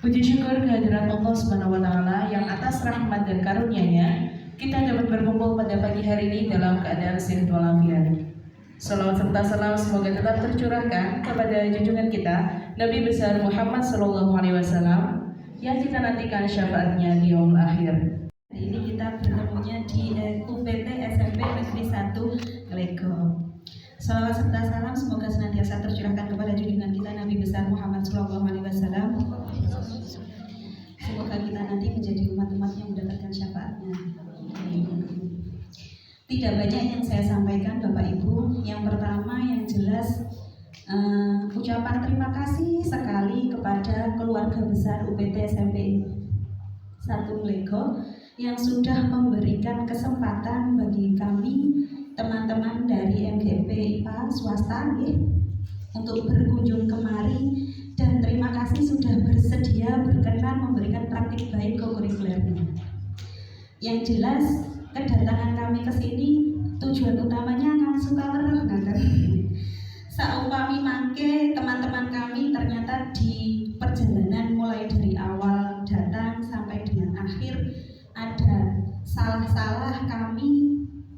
Puji syukur kehadirat Allah Subhanahu wa Ta'ala yang atas rahmat dan karunia-Nya kita dapat berkumpul pada pagi hari ini dalam keadaan sehat walafiat. Salawat serta salam semoga tetap tercurahkan kepada junjungan kita Nabi besar Muhammad Sallallahu Alaihi Wasallam yang kita nantikan syafaatnya di yaumul akhir. Hari ini kita bertemunya di UPT SMP Negeri 1 Glego. Salawat serta salam semoga senantiasa tercurahkan kepada junjungan kita Nabi besar Muhammad Sallallahu Alaihi Wasallam. Semoga kita nanti menjadi umat-umat yang mendapatkan syafaatnya. Tidak banyak yang saya sampaikan Bapak Ibu. Yang pertama yang jelas ucapan terima kasih sekali kepada keluarga besar UPT SMP 1 Glego yang sudah memberikan kesempatan bagi kami teman-teman dari MGP IPA swasta untuk berkunjung kemari, dan terima kasih sudah bersedia berkenan memberikan praktik baik kokurikulernya. Yang jelas kedatangan kami ke sini tujuan utamanya akan suka weruh ngaten. Saupami mangke teman-teman kami ternyata di perjalanan mulai dari awal datang sampai dengan akhir ada salah-salah, kami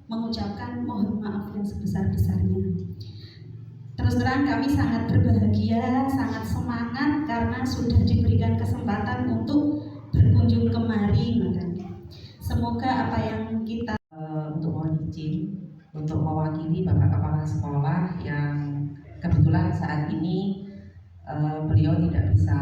mengucapkan mohon maaf yang sebesar-besarnya. Terus terang kami sangat berbahagia, sangat semangat karena sudah diberikan kesempatan untuk berkunjung kemari. Semoga apa yang kita untuk mohon izin untuk mewakili Bapak Kepala Sekolah yang kebetulan saat ini beliau tidak bisa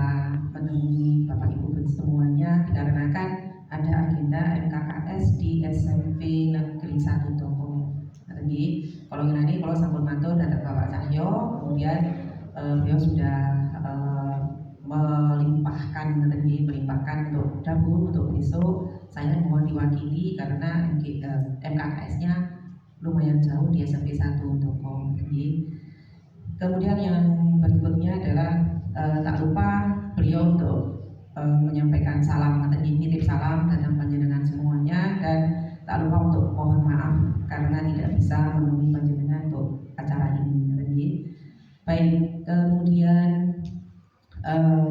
menemui Bapak Ibu semuanya dikarenakan ada agenda MKKS di SMP Negeri 1 Toko. Jadi kalau sampun matur datang Bapak Cahyo, kemudian beliau sudah melimpahkan untuk dapur untuk besok. Saya mohon diwakili karena MKKS-nya lumayan jauh di SMP 1 Toko. Kemudian yang berikutnya adalah tak lupa beliau untuk menyampaikan salam, nitip salam dan panjenengan semuanya, dan tak lupa untuk mohon maaf karena tidak bisa menemui panjenengan untuk acara ini. Baik, kemudian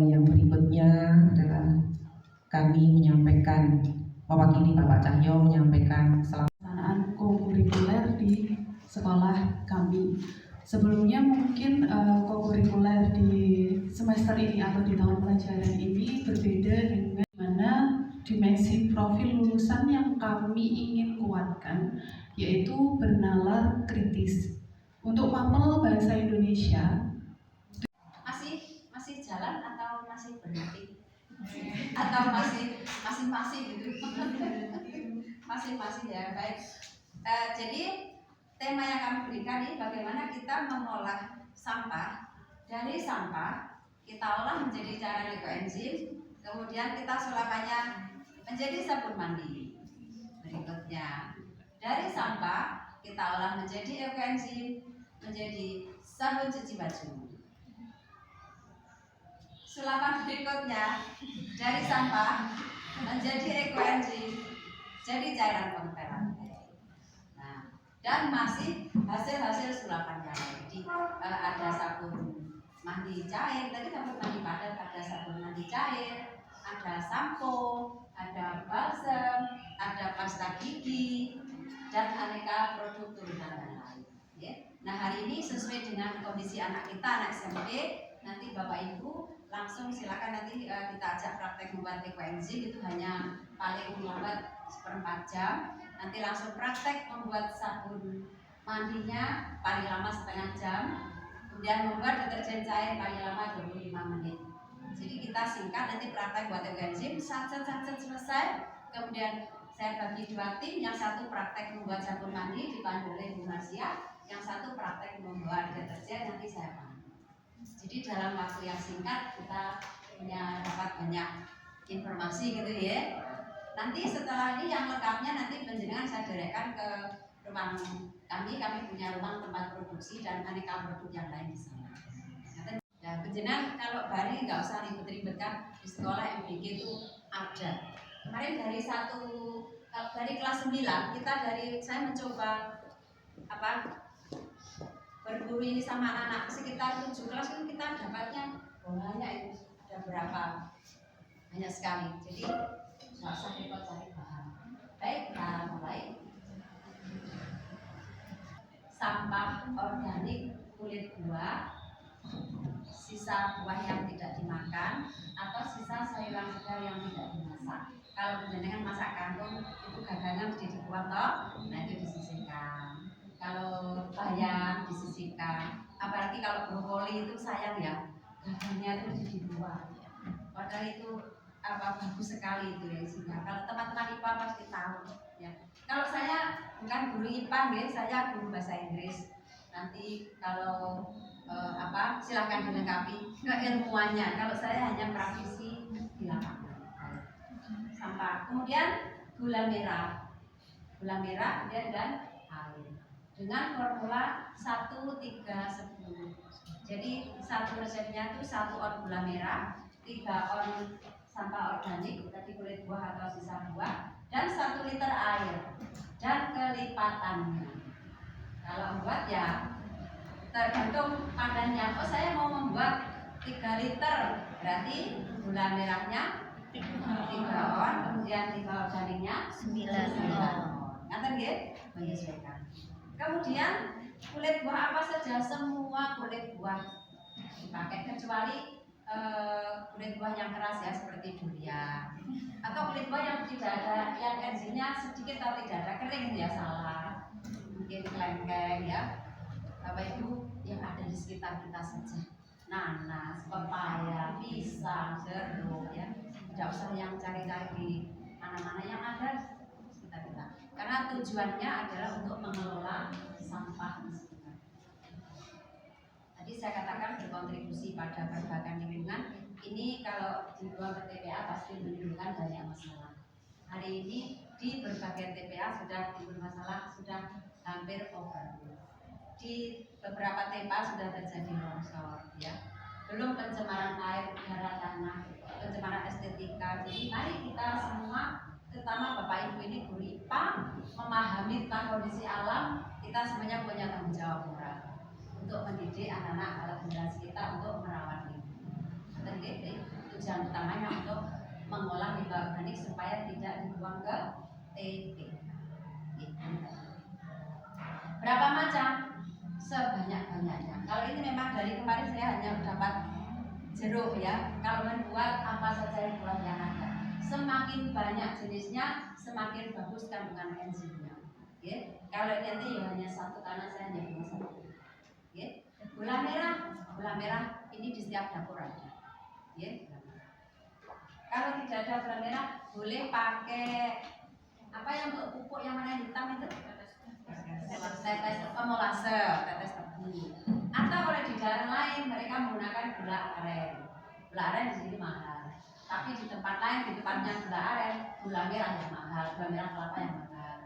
yang berikutnya adalah kami menyampaikan, mewakili Bapak Cahyo menyampaikan Pelaksanaan kokurikuler di sekolah kami. Sebelumnya mungkin kokurikuler di semester ini atau di tahun pelajaran ini berbeda dengan mana dimensi profil lulusan yang kami ingin kuatkan, yaitu bernalar kritis. Untuk mapel bahasa Indonesia masih jalan atau masih berhenti atau masing-masing gitu. Masing-masing ya, baik. Jadi tema yang kami berikan ini bagaimana kita mengolah sampah. Dari sampah kita olah menjadi cairan ekoenzim, kemudian kita sulapannya menjadi sabun mandi. Berikutnya, dari sampah kita olah menjadi ekoenzim, menjadi sabun cuci baju. Sulapan berikutnya, dari sampah menjadi ekoenzim, jadi cairan penempel. Nah, dan masih hasil sulapannya. Jadi ada sabun mandi cair, tadi sabun mandi padat, ada sabun mandi cair, ada sampo, ada balsam, ada pasta gigi, dan aneka produk turunan lain. Nah, hari ini sesuai dengan kondisi anak kita, anak SMP, nanti Bapak Ibu langsung silakan nanti kita ajak praktek membuat ekoenzim, itu hanya paling lambat 1/4 jam. Nanti langsung praktek membuat sabun mandinya paling lama 1/2 jam. Kemudian membuat deterjen cair paling lama 25 menit. Jadi kita singkat, nanti praktek buat ekoenzim, sat selesai. Kemudian saya bagi 2 tim, yang satu praktek membuat sabun mandi dipandu oleh Bu Marsia, yang satu praktek membuat deterjen, nanti saya pandu. Jadi dalam waktu yang singkat kita punya dapat banyak informasi gitu ya. Nanti setelah ini yang lengkapnya nanti penjenengan saya derehkan ke ruang kami punya ruang tempat produksi dan aneka produk yang lain di sana. Nah, penjenengan kalau bari nggak usah ribet-ribet kan, di sekolah MBG itu ada. Kemarin dari kelas 9 saya mencoba berguru ini sama anak-anak sekitar 7 kelas itu kita dapatnya banyak itu, ada berapa banyak sekali. Jadi nggak usah repot cari bahan. Baik, kita mulai. Sampah organik kulit buah, sisa buah yang tidak dimakan, atau sisa sayuran segar yang tidak dimasak. Kalau jenengan masak kangkung itu gagangnya mesti dibuang toh, nah itu disisihkan. Kalau bayam disisihkan, apalagi kalau brokoli itu sayang ya, gagangnya itu dibuang. Padahal itu bagus sekali itu ya isinya. Kalau teman-teman IPA pasti tahu ya. Kalau saya bukan guru IPA ya, saya guru bahasa Inggris. Nanti kalau silahkan dilengkapi keilmuannya. Kalau saya hanya praktisi di lapangan. Sampah. Kemudian gula merah dan air dengan formula 1:3:10. Jadi satu resepnya itu 1 on gula merah, 3 on sampah organik tadi kulit buah atau sisa buah, dan 1 liter air dan kelipatannya. Kalau buat ya tergantung padannya. Oh saya mau membuat 3 liter, berarti gula merahnya 3 on, kemudian 3 organiknya 9 on. Ngaten nggih? Menyesuaikan. Kemudian kulit buah apa saja, semua kulit buah dipakai kecuali kulit buah yang keras ya seperti durian, atau kulit buah yang tidak ada, yang enzimnya sedikit atau tidak ada, kering ya salah, mungkin kelengkeng ya, Bapak Ibu yang ada di sekitar kita saja, nanas, pepaya, pisang, jeruk ya, tidak usah yang cari-cari di mana-mana, yang ada di sekitar kita, karena tujuannya adalah untuk mengelola sampah di sekitar. Tadi saya katakan berkontribusi pada perbaikan lingkungan. Ini kalau dibuang ke TPA pasti menimbulkan banyak masalah. Hari ini di berbagai TPA sudah timbul masalah, sudah hampir over. Di beberapa TPA sudah terjadi longsor, ya. Belum pencemaran air, udara, tanah, pencemaran estetika. Jadi mari kita semua, terutama Bapak Ibu ini guru IPA, memahami tentang kondisi alam. Kita semuanya punya tanggung jawab moral untuk mendidik anak-anak atau generasi kita untuk merawat lingkungan. Jadi tujuan utamanya untuk mengolah limbah organik supaya tidak dibuang ke TPA. Berapa macam? Sebanyak-banyaknya. Kalau ini memang dari kemarin saya hanya dapat jeruk ya. Kalau membuat apa saja yang buah yang ada, semakin banyak jenisnya, semakin bagus kandungan enzimnya. Okay? Kalau nanti ya hanya satu, karena saya hanya punya satu. Okay? Gula merah ini di setiap dapur ada. Okay? Kalau tidak ada gula merah, boleh pakai apa yang untuk pupuk yang mana hitam itu? Tetes molase, tetes tebu. Atau kalau di daerah lain mereka menggunakan gula aren. Gula aren di sini mahal. Tapi di tempat lain, di tempatnya gula aren, gula merah yang mahal, gula merah kelapa yang mahal.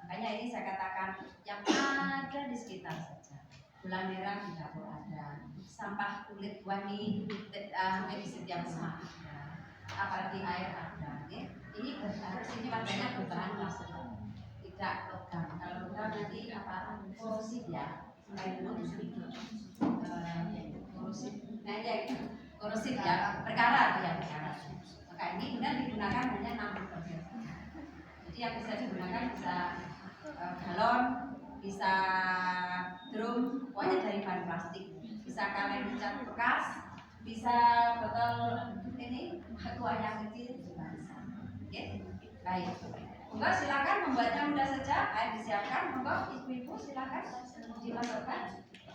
Makanya ini saya katakan yang ada di sekitar saja. Gula merah di dapur ada, sampah kulit wangi hampir di setiap rumah ada, apalagi air ada. Ini harus ini wadahnya berbahan plastik, tidak logam. Kalau logam nanti korosif ya, korosif. Nah ya korosif ya, berkarat ya berkarat. Maka ini benar digunakan hanya 60%. Jadi yang bisa digunakan bisa galon, bisa drum, pokoknya dari bahan plastik. Bisa kaleng cat bekas, bisa botol ini tua yang kecil juga bisa. Oke, baik. Monggo silakan membuatnya mudah saja. Air disiapkan. Monggo ibu-ibu silakan dimasukkan.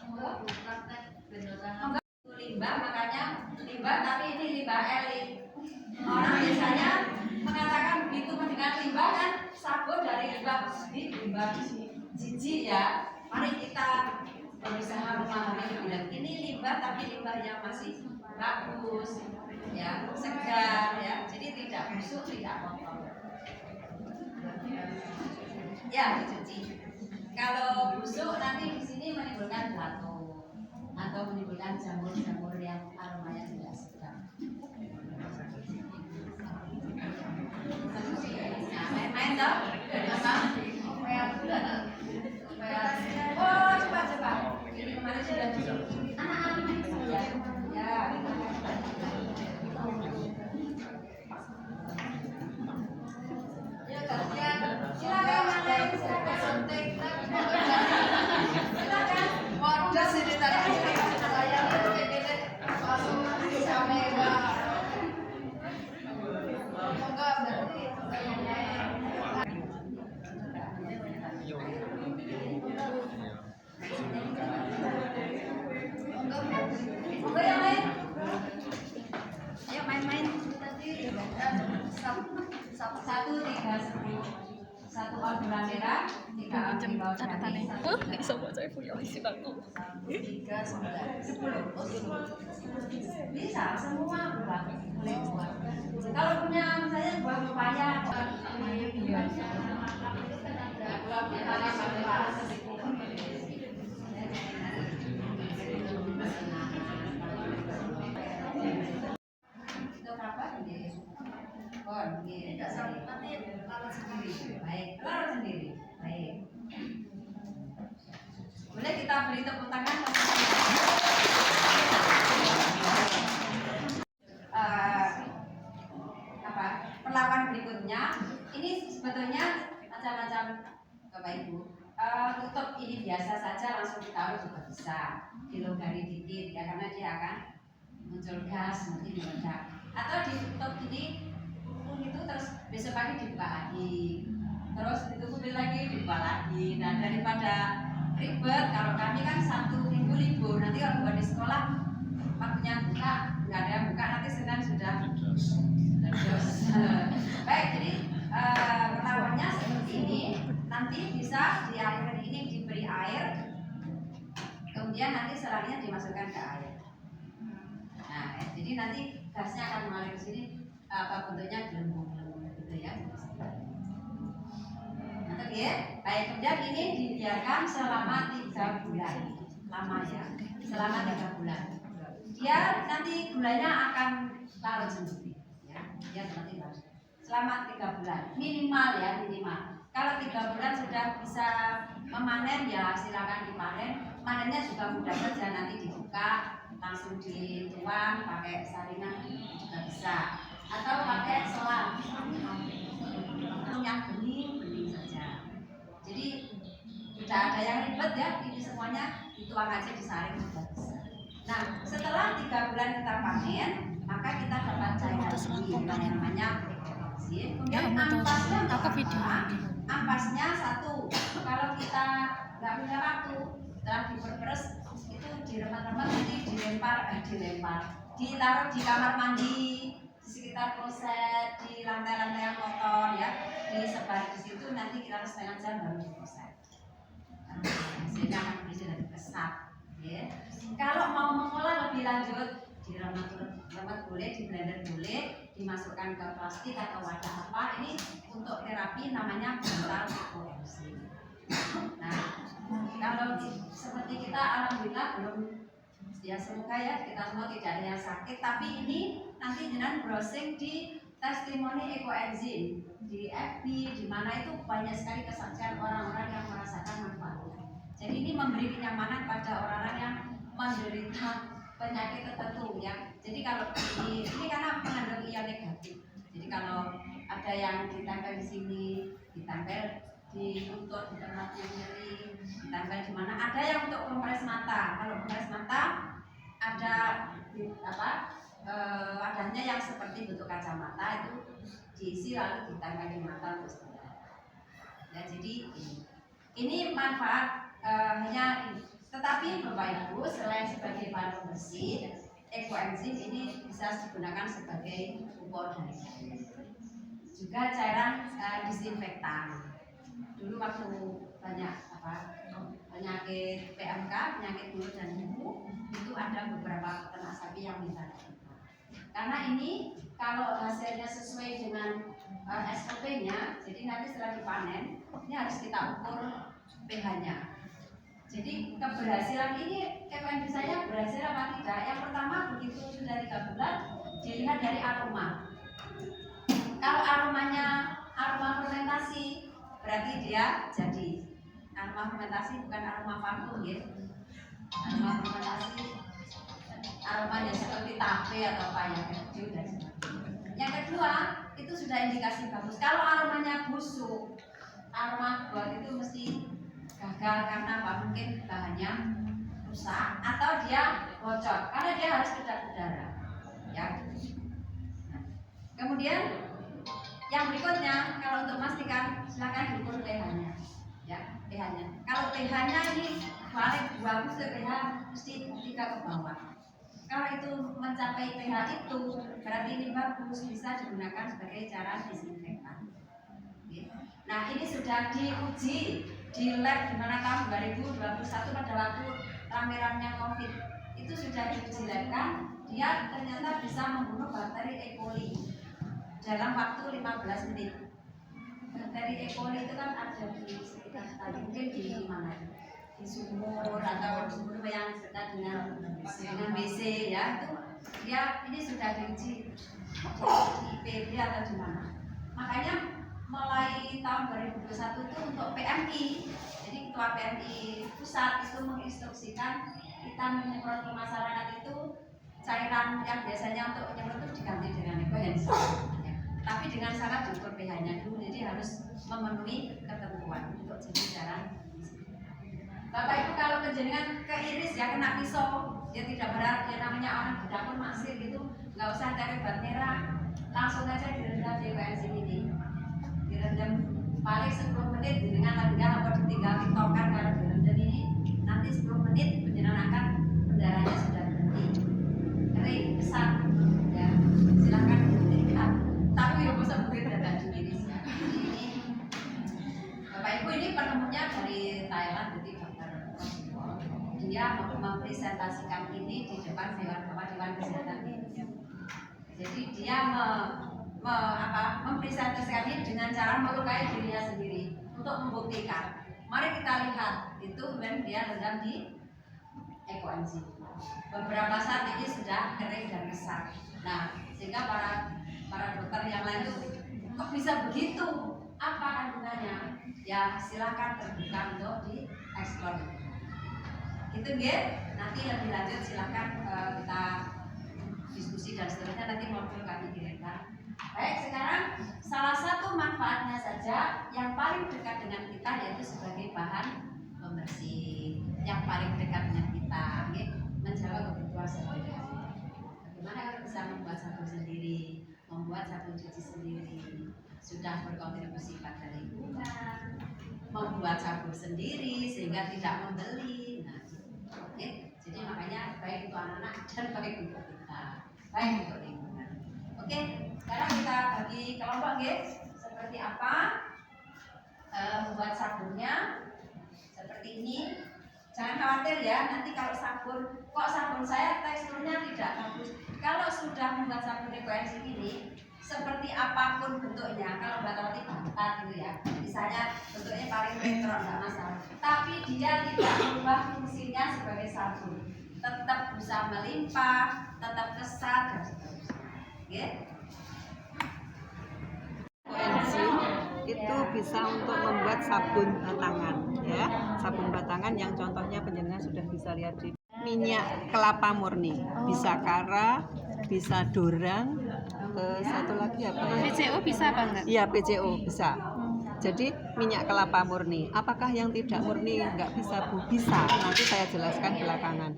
Monggo. Monggo limbah, makanya limbah, tapi ini limbah elit. Orang biasanya mengatakan begitu mendengar limbah kan sabun dari limbah jijik ya. Mari kita berusaha memahami ini limbah, tapi limbah yang masih bagus ya, segar ya, jadi tidak busuk, tidak kotor ya, dicuci. Kalau busuk nanti di sini menimbulkan batu atau menimbulkan jamur-jamur yang aromanya tidak sedap. Main-main dong, oh coba ini kemarin sudah anak-anak ya gula merah 3 ounce bawang putih, 1 iso baca ibu ya isi aku. 3, 9, 10. Bisa semua buah boleh buah. Kalau punya misalnya buah pepaya, buah itu apa ini? Bon, ini nanti larut sendiri. Baik, larut sendiri. Baik. Boleh kita beri tepuk tangan. Perlakuan berikutnya ini sebetulnya macam-macam Bapak Ibu. Tutup ini biasa saja langsung ditaruh juga bisa, dilonggarin dikit ya karena dia akan muncul gas nanti meledak. Atau ditutup ini itu terus besok pagi dibuka lagi, terus ditutup lagi dibuka lagi. Nah daripada ribet, kalau kami kan 1 minggu libur, nanti kalau buat di sekolah waktunya buka nggak ada yang buka, nanti Senin sudah baik. Jadi perlakuannya seperti ini, nanti bisa dialirkan ini diberi air, kemudian nanti selangnya dimasukkan ke air. Nah jadi nanti gasnya akan mengalir ke sini, bentuknya gelembung-gelembung gitu ya. Mantap ya. Baik, kemudian ini dibiarkan selama 3 bulan, lama ya, selama 3 bulan. Dia nanti gulanya akan larut sendiri ya, dia nanti larut selama 3 bulan minimal ya, minimal. Kalau 3 bulan sudah bisa memanen ya silakan dipanen. Panennya juga mudah saja, nanti dibuka langsung dituang pakai saringan juga bisa, atau pakai selang yang bening saja. Jadi tidak ada yang ribet ya, ini semuanya dituang aja disaring juga bisa. Nah setelah 3 bulan kita panen, maka kita dapat cairan ini namanya ekoroksin. Kemudian ampasnya Aku video ampasnya 1. Kalau kita nggak punya waktu setelah diperes itu diremat-remat, nanti ditaruh di kamar mandi, di sekitar kloset, di lantai-lantai yang kotor ya, disebar di situ. Nanti kita harus 1/2 jam baru diproses. Hasilnya akan berisi dari kesat. Ya. Kalau mau mengolah lebih lanjut, diremat boleh, di blender boleh, dimasukkan ke plastik atau wadah apa. Ini untuk terapi namanya bental ekoroksin. Nah, kalau seperti kita alhamdulillah belum, ya semoga ya kita semua tidak ada yang sakit. Tapi ini nanti dengan browsing di testimoni ekoenzim di FB, di mana itu banyak sekali kesaksian orang-orang yang merasakan manfaatnya. Jadi ini memberi kenyamanan pada orang-orang yang menderita penyakit tertentu ya. Jadi kalau ini karena mengandung ion negatif. Jadi kalau ada yang ditempel di sini, ditempel di lutut, di tempat yang nyeri, ditempel di mana. Ada yang untuk kompres mata. Kalau kompres mata ada wadahnya yang seperti bentuk kacamata, itu diisi lalu ditempel di mata terus. Ya jadi ini manfaat hanya ini. Tetapi Bapak Ibu, selain sebagai bahan pembersih, ekoenzim ini bisa digunakan sebagai pupuk dari air. Juga cairan disinfektan. Dulu waktu banyak penyakit PMK, penyakit mulut dan kuku, itu ada beberapa peternak sapi yang minta disinfektan. Karena ini kalau hasilnya sesuai dengan SOP-nya, jadi nanti setelah dipanen, ini harus kita ukur pH-nya. Jadi keberhasilan ini KPM saya berhasil apa tidak? Yang pertama, begitu sudah 3 bulan dilihat dari aroma. Kalau aromanya aroma fermentasi, berarti dia jadi. Aroma fermentasi bukan aroma parfum ya. Aroma fermentasi aromanya seperti tape atau apa ya, keju dan sebagainya. Yang kedua, itu sudah indikasi bagus. Kalau aromanya busuk, aroma buat itu mesti gagal karena apa? Mungkin bahannya rusak atau dia bocor karena dia harus kedap udara ya. Nah, kemudian yang berikutnya, kalau untuk memastikan silakan diukur pH-nya ya, pH-nya. Kalau pH-nya ini paling bagus, pH mesti 3 ke bawah. Kalau itu mencapai pH itu berarti ini bagus, bisa digunakan sebagai cara disinfektan. Nah, ini sudah diuji di lab di mana tahun 2021 pada waktu rame-ramenya COVID. Itu sudah diuji lab kan, dia ternyata bisa membunuh bakteri E. coli dalam waktu 15 menit. Bakteri E. coli itu kan ada di sekitar kita, mungkin di mana? Di sumur atau sumur yang dekat dengan WC ya, itu dia ini sudah diuji di IPB atau di mana. Makanya mulai tahun 2021 itu untuk PMI, jadi ketua PMI pusat itu menginstruksikan kita menyemprot ke masyarakat itu cairan yang biasanya untuk menyemprot itu diganti dengan ekoenzim, tapi dengan syarat diukur pH-nya dulu, jadi harus memenuhi ketentuan untuk jenis cairan. Bapak Ibu kalau penjenengan keiris ya kena pisau, ya tidak berarti ya namanya orang di dapur masih gitu, nggak usah cari obat merah, langsung aja direndam di ekoenzim ini. Direndam paling 10 menit dengan latihan atau ditinggal tiktokan kalau direndam ini nanti 10 menit penjenengan akan pendarahannya sudah berhenti kering besar ya, silahkan dihentikan, tapi ya bisa seperti tidak diiris ya. Ini Bapak Ibu ini penemunya dari Thailand, jadi dokter dia mempresentasikan ini di depan Dewan Kesehatan. Jadi dia mempresentasikan ini dengan cara melukai dirinya sendiri untuk membuktikan. Mari kita lihat itu when dia rendam di ekoenzim. Beberapa saat ini sudah kering dan besar. Nah, sehingga para dokter yang lain itu kok bisa begitu? Apa kandungannya? Ya silakan terbuka untuk dieksplor. Gitu nggih. Nanti lebih lanjut silakan kita diskusi dan seterusnya, nanti modul kami kirimkan. Baik, sekarang salah satu manfaatnya saja yang paling dekat dengan kita yaitu sebagai bahan pembersih yang paling dekat dengan kita, okay? Menjaga kebutuhan sehari-hari. Bagaimana kalau bisa membuat sabun sendiri, membuat sabun cuci sendiri, sudah berkontribusi pada lingkungan, membuat sabun sendiri sehingga tidak membeli. Nah, okay? Jadi makanya baik itu anak-anak dan baik untuk kita, baik untuk lingkungan. Oke, sekarang kita bagi kelompok guys, seperti apa membuat sabunnya seperti ini. Jangan khawatir ya, nanti kalau sabun, kok sabun saya teksturnya tidak bagus. Kalau sudah membuat sabun ekoenzim ini, seperti apapun bentuknya, kalau buat roti batat gitu ya, misalnya bentuknya paling retro nggak masalah, tapi dia tidak merubah fungsinya sebagai sabun, tetap bisa melimpah, tetap kesat dan seterusnya. Okay? Ekoenzim itu bisa untuk membuat sabun batangan ya, sabun batangan yang contohnya penjenengan sudah bisa lihat di minyak kelapa murni, bisa kara, bisa dorang, satu lagi apa ya? PCO bisa apa enggak? Iya, PCO bisa. Jadi minyak kelapa murni. Apakah yang tidak murni nggak bisa Bu? Bisa. Nanti saya jelaskan belakangan.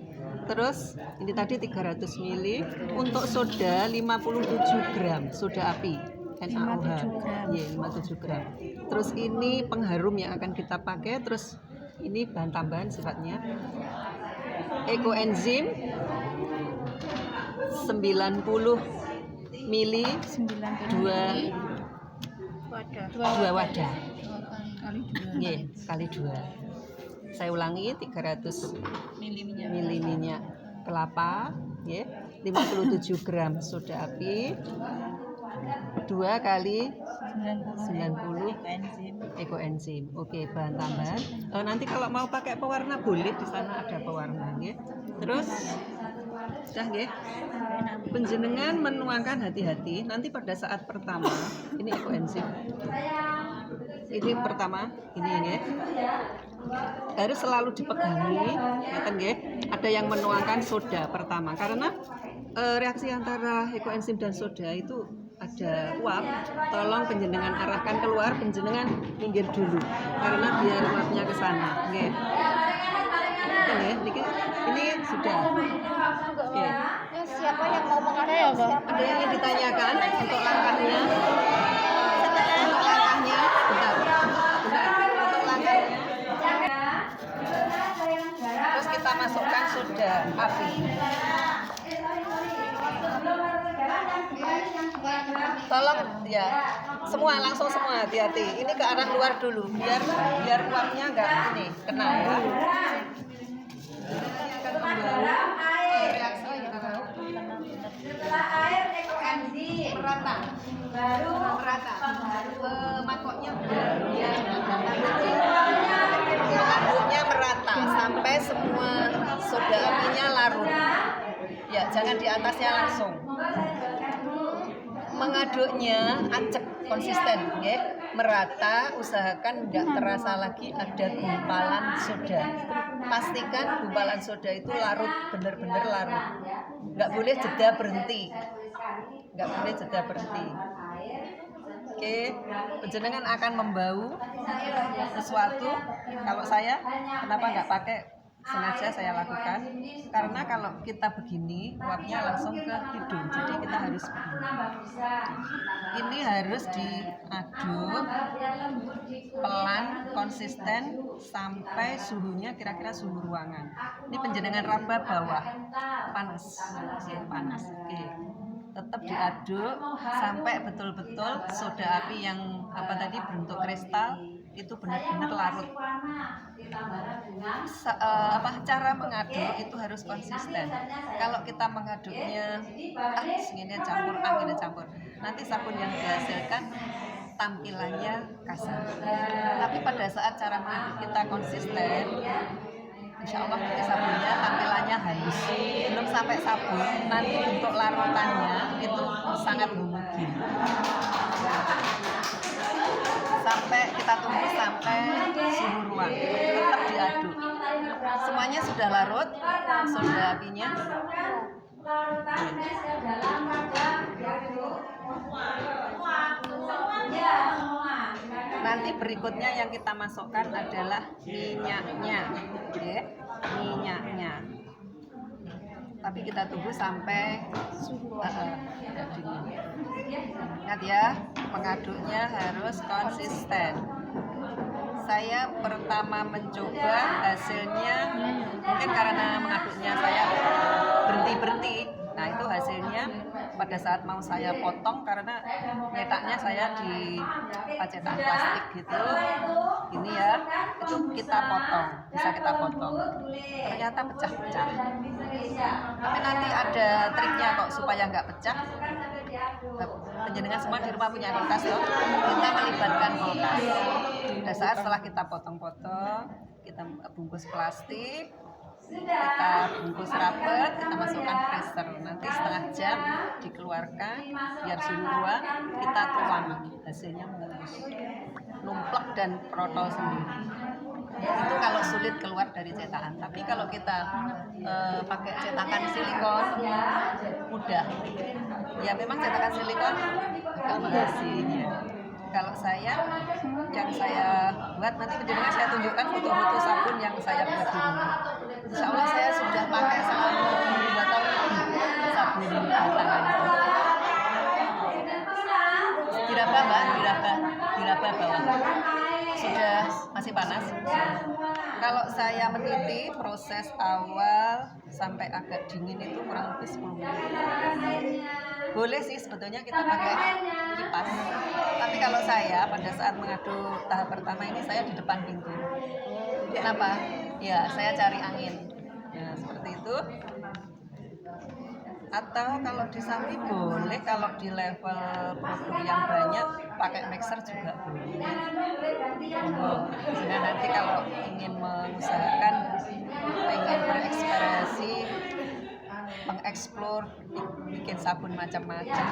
Terus ini tadi 300 ml untuk soda 57 gram soda api. NaOH. Iya, 57 gram. Terus ini pengharum yang akan kita pakai. Terus ini bahan tambahan sifatnya. Ekoenzim 90 mili 2 wadah. Nggih, kali 2. Saya ulangi 300 mili minyak kelapa, nggih, 57 gram soda api, 2 kali 90 ekoenzim. Oke, bahan tambahan. Nanti kalau mau pakai pewarna boleh, di sana ada pewarna, nggih. Terus dah nggih. Penjenengan menuangkan hati-hati nanti pada saat pertama, ini ekoenzim. Ini pertama, ini nggih. Harus selalu dipegangi, ngeten nggih. Ada yang menuangkan soda pertama karena reaksi antara ekoenzim dan soda itu ada uap. Tolong penjenengan arahkan keluar, penjenengan minggir dulu karena biar uapnya ke sana, nggih. Ini sudah. Oke. Siapa yang mau mengarah ya, Mbak? Ada yang ingin ditanyakan untuk langkahnya? Untuk langkahnya, bentar. Untuk langkahnya. Terus kita masukkan soda api. Tolong ya. Semua langsung semua hati-hati. Ini ke arah luar dulu biar uapnya nggak ini kena ya. Dalam air. Setelah air ekoenzim Merata. baru Merata. pembaru. Mangkoknya Aduknya merata sampai semua soda apinya larut. Ya, jangan di atasnya langsung. Mengaduknya acak konsisten, ya. Merata, usahakan nggak terasa lagi ada gumpalan soda. Pastikan gumpalan soda itu larut, benar-benar larut. Nggak boleh jeda berhenti. Nggak boleh jeda berhenti. Oke, penjenengan akan membau sesuatu. Kalau saya, kenapa nggak pakai? Sengaja saya lakukan karena kalau kita begini uapnya langsung ke hidung, jadi kita harus begini. Ini harus diaduk pelan, konsisten sampai suhunya kira-kira suhu ruangan. Ini penjenengan raba bawah, panas, panas. Oke, tetap diaduk sampai betul-betul soda api yang bentuk kristal itu benar-benar larut. Cara mengaduk itu harus konsisten. Kalau kita mengaduknya singinnya campur, nanti sabun yang dihasilkan tampilannya kasar. Tapi pada saat cara mengaduk kita konsisten, insya Allah nanti sabunnya tampilannya halus. Belum sampai sabun, nanti bentuk larutannya itu sangat homogen. Sampai kita tunggu sampai suhu ruang, tetap diaduk. Semuanya sudah larut, soda apinya. Nanti berikutnya yang kita masukkan adalah minyaknya, ya, minyaknya. Tapi kita tunggu sampai dingin. Ingat ya, mengaduknya harus konsisten. Saya pertama mencoba, hasilnya mungkin karena mengaduknya saya berhenti. Nah itu hasilnya pada saat mau saya potong, karena nyetaknya saya di cetak plastik gitu. Ini ya, itu kita potong, bisa kita potong. Ternyata pecah-pecah. Tapi nanti ada triknya kok supaya nggak pecah. Penjenengan semua di rumah punya kulkas loh. Kita melibatkan kulkas. Pada saat setelah kita potong-potong, kita bungkus plastik, kita bungkus rapet, kita masukkan freezer. Nanti setengah jam dikeluarkan biar suhu ruang, kita tuang. Hasilnya mulus, numplek dan protol sendiri. Itu kalau sulit keluar dari cetakan. Tapi kalau kita pakai cetakan silikon mudah. Ya memang cetakan silikon agak mahal sih. Kalau yang saya buat, nanti penjenengan saya tunjukkan foto-foto sabun yang saya buat di rumah. Insya Allah saya sudah pakai selama 2 tahun lebih sabun batangan itu. Diraba mbak, diraba bawah. Sudah masih panas. Kalau saya meniti, proses awal sampai agak dingin itu kurang lebih 10 menit. Boleh sih sebetulnya kita pakai kipas. Tapi kalau saya pada saat mengaduk tahap pertama ini, saya di depan pintu. Kenapa? Ya saya cari angin. Nah seperti itu. Atau kalau di samping boleh, kalau di level produk yang banyak pakai mixer juga boleh. Sehingga nanti kalau ingin mengusahakan, pengen bereksplorasi, mengeksplor, bikin sabun macam-macam.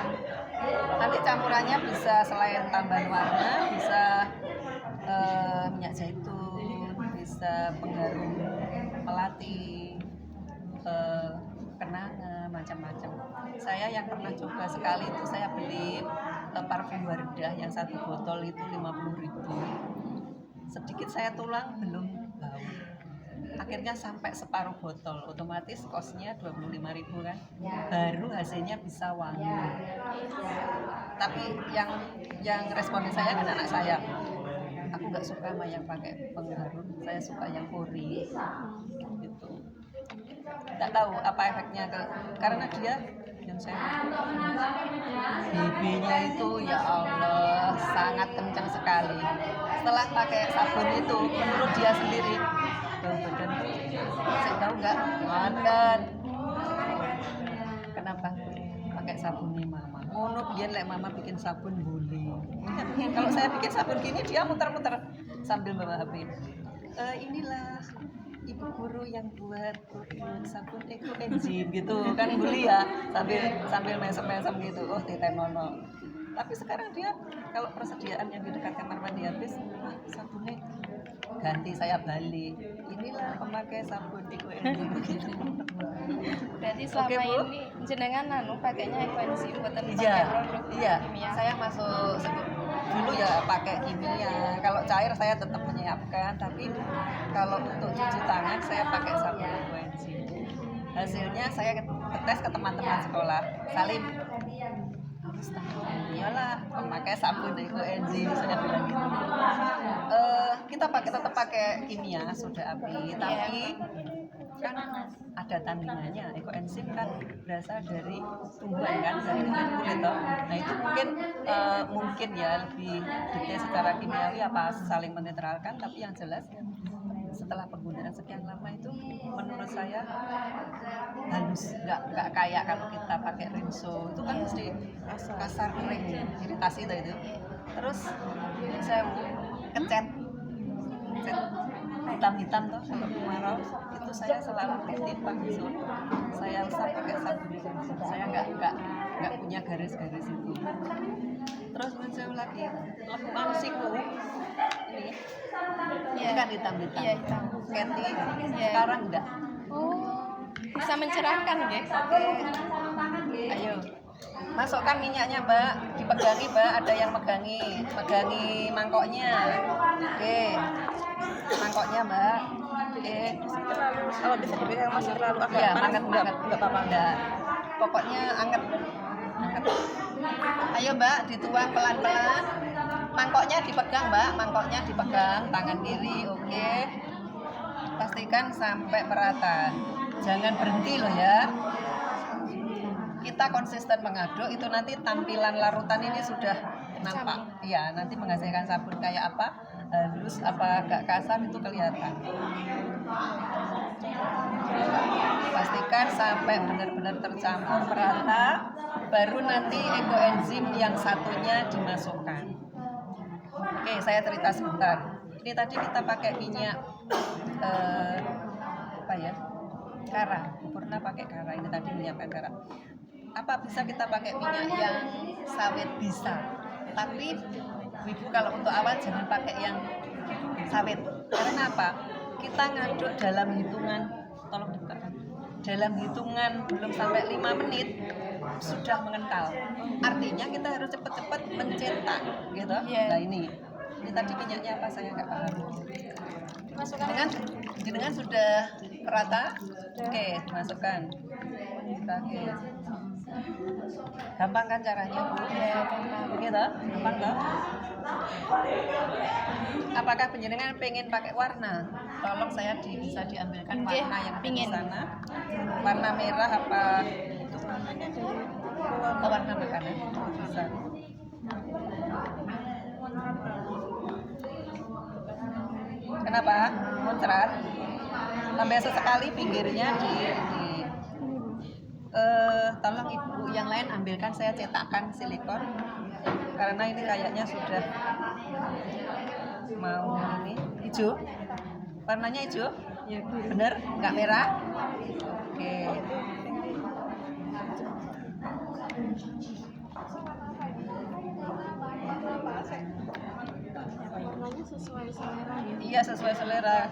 Nanti campurannya bisa selain tambahan warna, bisa minyak zaitun, bisa pengharum melati, kenanga, macam-macam. Saya yang pernah coba sekali itu saya beli parfum Wardah yang 1 botol itu 50.000. Sedikit saya tulang belum bau. Akhirnya sampai separuh botol, otomatis kosnya 25.000 kan. Baru hasilnya bisa wangi. Tapi yang responden saya kan anak saya. Aku nggak suka sama yang pakai pengharum, saya suka yang ori gitu. Nggak tahu apa efeknya karena dia Yang saya BB-nya itu ya Allah sangat kencang sekali. Setelah pakai sabun itu, menurut dia sendiri, bau badan saya tahu nggak? Mandan. Kenapa? Pakai sabunnya mama. Ngono biar lek mama bikin sabun boleh. Kalau saya bikin sabun gini dia muter-muter sambil bawa HP. Inilah ibu guru yang buat sabun Eco Enzim gitu kan beli ya sambil mesem-mesem gitu. Oh Tita Nono. Tapi sekarang dia kalau persediaan yang di dekat kamar mandi habis, sabunnya ganti saya balik. Inilah pemakai sabun Eco Enzim begitu. Berarti selama Oke, Bu. ini jenengan pakainya Eco Enzim buatan Iya, pakai produk iya. kimia. Saya masuk dulu ya pakai kimia. Kalau cair saya tetap menyiapkan, tapi kalau untuk cuci tangan saya pakai sabun Eco Enzim. Hasilnya saya tes ke teman-teman sekolah. Salim, iyalah memakai sabun Eco Enzim, saya bilang gitu. Kita tetap pakai kimia soda api, tapi kan ada tandingannya. Eco Enzim kan berasal dari tumbuhan kan, dari kulit toh. Nah itu mungkin ya lebih detail secara kimiawi apa saling menetralkan, tapi yang jelas setelah penggunaan sekian lama itu menurut saya halus, nggak kayak kalau kita pakai rinso itu kan mesti kasar kering, iritasi itu. Terus saya kecat hitam-hitam tuh kalau kemarau itu saya selalu ketimbang soto. Saya usah pakai sabun, saya nggak punya garis-garis itu. Terus muncul lagi lemang siku ini kan hitam-hitam. Iya, hitam. Keti Iya. sekarang enggak. Oh, bisa mencerahkan ya? Ayo masukkan minyaknya Mbak, dipegangi Mbak, ada yang megangi mangkoknya. Oke, mangkoknya Mbak. Oke, Kalau bisa dipegang masih terlalu agak ya panas, anget nggak apa-apa. enggak. Pokoknya anget. Ayo Mbak, dituang pelan-pelan. Mangkoknya dipegang Mbak, mangkoknya dipegang tangan kiri. Oke, pastikan sampai merata. Jangan berhenti loh ya. Kita konsisten mengaduk, itu nanti tampilan larutan ini sudah nampak. Iya, nanti menghasilkan sabun kayak apa, halus apa agak kasar itu kelihatan. Pastikan sampai benar-benar tercampur merata, baru nanti Eco Enzim yang satunya dimasukkan. Oke, saya cerita sebentar. Ini tadi kita pakai minyak kara. Purna pakai kara. Ini tadi menyiapkan kara. Apa bisa kita pakai minyak yang sawit? Bisa. Tapi Ibu kalau untuk awal jangan pakai yang sawit. Karena apa? Kita ngaduk dalam hitungan, tolong dibukakan. Dalam hitungan belum sampai 5 menit sudah mengental. Artinya kita harus cepat-cepat mencetak, gitu. Iya. Nah ini tadi minyaknya apa saya nggak paham. Dengan sudah rata, oke, dimasukkan. Oke. Gampang kan caranya, Bu? Gitu, gampang nggak? Apakah penjenengan pengen pakai warna? Tolong saya bisa diambilkan Nggih, warna yang ada di pingin. sana. Warna merah apa? Oh, warna makanan bisa. Kenapa? Muncrat. Tambah sesekali pinggirnya tolong Ibu yang lain ambilkan, saya cetakkan silikon karena ini kayaknya sudah mau ini hijau. Warnanya hijau? Ya, bener? Nggak merah? Oke. Iya, sesuai selera.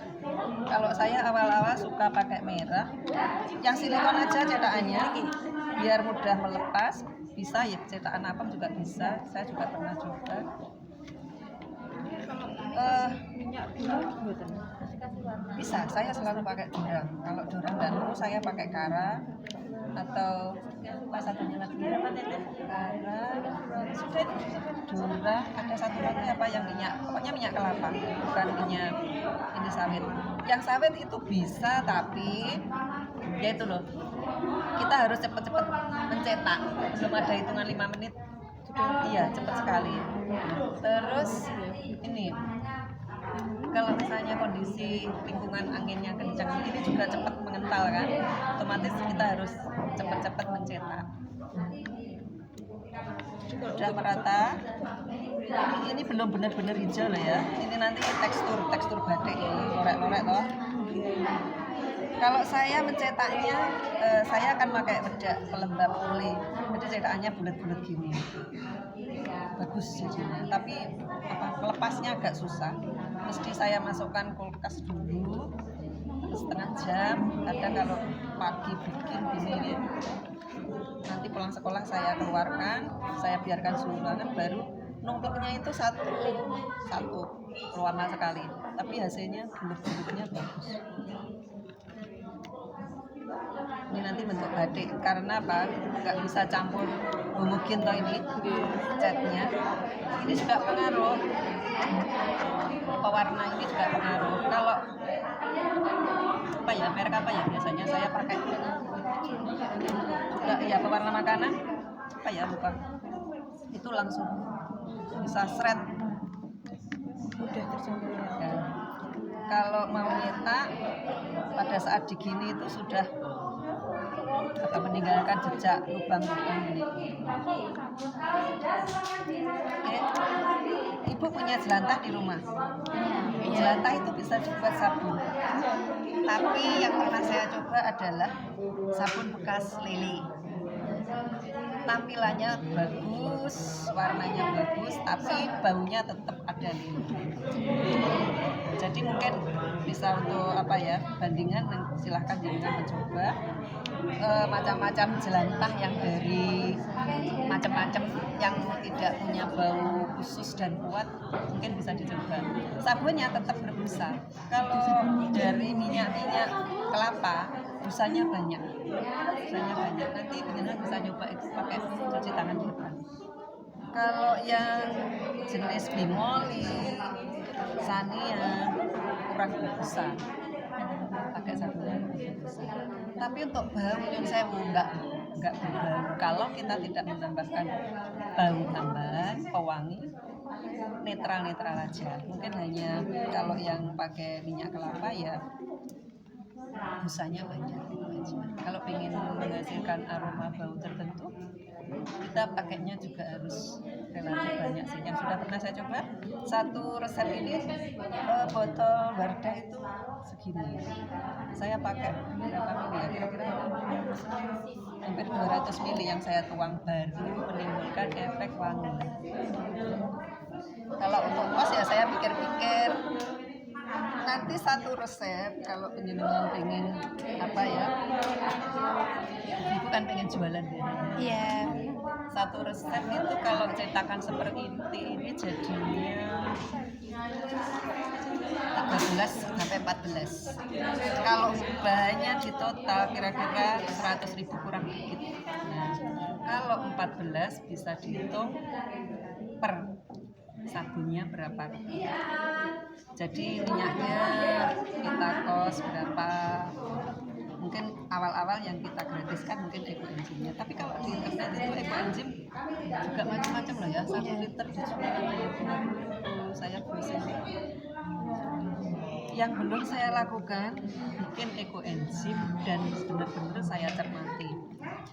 Kalau saya awal-awal suka pakai merah. Yang silikon aja cetakannya biar mudah melepas. Bisa ya cetakan apem juga bisa. Saya juga pernah coba. Bisa, saya selalu pakai jurang. Kalau jurang dan terus saya pakai kara atau apa satunya lagi? Kara, jurang, ada satu lagi apa yang minyak? Pokoknya minyak kelapa, bukan minyak ini sawit. Yang sawit itu bisa, tapi ya itu loh, kita harus cepat-cepat mencetak, belum ada hitungan 5 menit iya cepat sekali. Terus ini kalau misalnya kondisi lingkungan anginnya kencang ini juga cepat mengental kan, otomatis kita harus cepat-cepat mencetak. Sudah merata. Ini belum benar-benar hijau loh ya. Ini nanti tekstur batik ini, lorek-lorek toh. Kalau saya mencetaknya, saya akan pakai bedak pelembab oli. Jadi cetakannya bulat-bulat gini. Bagus jadinya. Tapi melepasnya agak susah. Mesti saya masukkan kulkas dulu setengah jam. Kadang kalau pagi bikin gini, nanti pulang sekolah saya keluarkan, saya biarkan suhu banget, baru numpluknya itu satu berwarna sekali. Tapi hasilnya bulut-bulutnya bagus. Ini nanti bentuk batik karena apa? Nggak bisa campur homogen toh ini catnya. Ini juga pengaruh. Pewarna ini juga pengaruh. Kalau apa ya, merek apa ya biasanya saya pakai juga ya pewarna makanan apa ya lupa. Itu langsung bisa shred. Mudah tercampur. Ya. Kalau mau nyetak pada saat digini itu sudah meninggalkan jejak lubang-lubang ini. Oke. Ibu punya jelantah di rumah. Jelantah itu bisa dibuat sabun. Tapi yang pernah saya coba adalah sabun bekas lele. Tampilannya bagus, warnanya bagus, tapi baunya tetap ada lele. Jadi mungkin bisa untuk apa ya, bandingan, silahkan jangan mencoba macam-macam jelantah yang dari macam-macam yang tidak punya bau khusus dan kuat, mungkin bisa dicoba. Sabunnya tetap berbusa. Kalau dari minyak kelapa, busanya banyak. Nanti benar-benar bisa nyoba itu pakai cuci tangan di depan. Kalau yang jenis bimoli, sania kurang berbusa, pakai sabunnya berbusa. Tapi untuk bau nyun sewu enggak berbau. Kalau kita tidak menambahkan bau tambahan, pewangi, netral aja. Mungkin hanya kalau yang pakai minyak kelapa ya busanya banyak aja. Kalau ingin menghasilkan aroma bau tertentu, kita pakainya juga harus relatif banyak sih. Yang sudah pernah saya coba, satu resep ini botol Wardah itu segini. Saya pakai berapa mili ya? Kira-kira hampir 200 mili yang saya tuang, baru menimbulkan efek wangi. Kalau untuk kos ya saya pikir-pikir. Nanti satu resep kalau penjenengan pengen apa ya, ibu kan pengen jualan ya. Iya. Satu resep itu kalau cetakan seperti ini jadinya 13 sampai 14. Kalau bahannya di total kira-kira 100.000 kurang dikit. Nah, kalau 14 bisa dihitung per sabunnya berapa. Jadi minyaknya kita kos berapa. Mungkin awal-awal yang kita gratiskan mungkin ekoenzimnya. Tapi kalau di internet itu ekoenzim juga macam-macam loh ya. 1 liter dijual 50. Saya browsing. Yang belum saya lakukan bikin ekoenzim dan benar-benar saya cermati.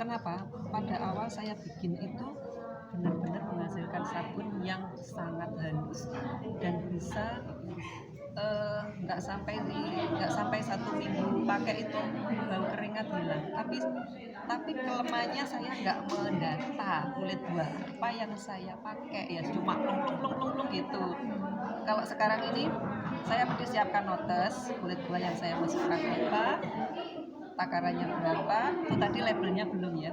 Kenapa? Pada awal saya bikin itu benar-benar menghasilkan sabun yang sangat halus dan bisa nggak sampai 1 minggu pakai itu bau keringat hilang. Tapi kelemahannya saya nggak mendata kulit buah apa yang saya pakai, ya cuma plung gitu. Kalau sekarang ini saya mesti siapkan notes kulit buah yang saya masukkan apa, takarannya berapa. Itu tadi labelnya belum ya.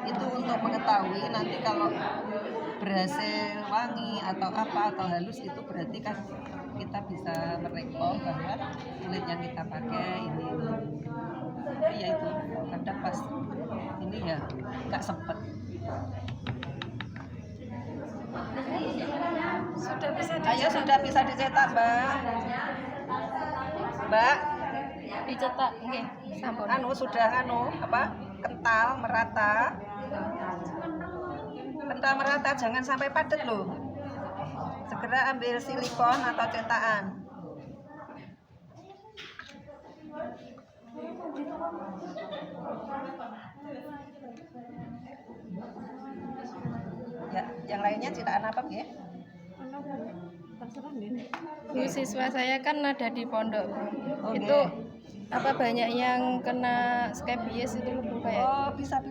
Itu untuk mengetahui nanti kalau berhasil wangi atau apa atau halus, itu berarti kan kita bisa merekor bahwa kulit yang kita pakai ini. Tapi ya itu kadang pas ini ya nggak sempet. Sudah bisa dicetak, Mbak. Dicetak, nggih. sudah kental merata, jangan sampai padat loh. Segera ambil silikon atau cetakan. Ya, yang lainnya cetakan apa ya? Bu, siswa saya kan ada di pondok. Oke. Itu banyak yang kena skabies itu Bu kayak. Oh, bisa.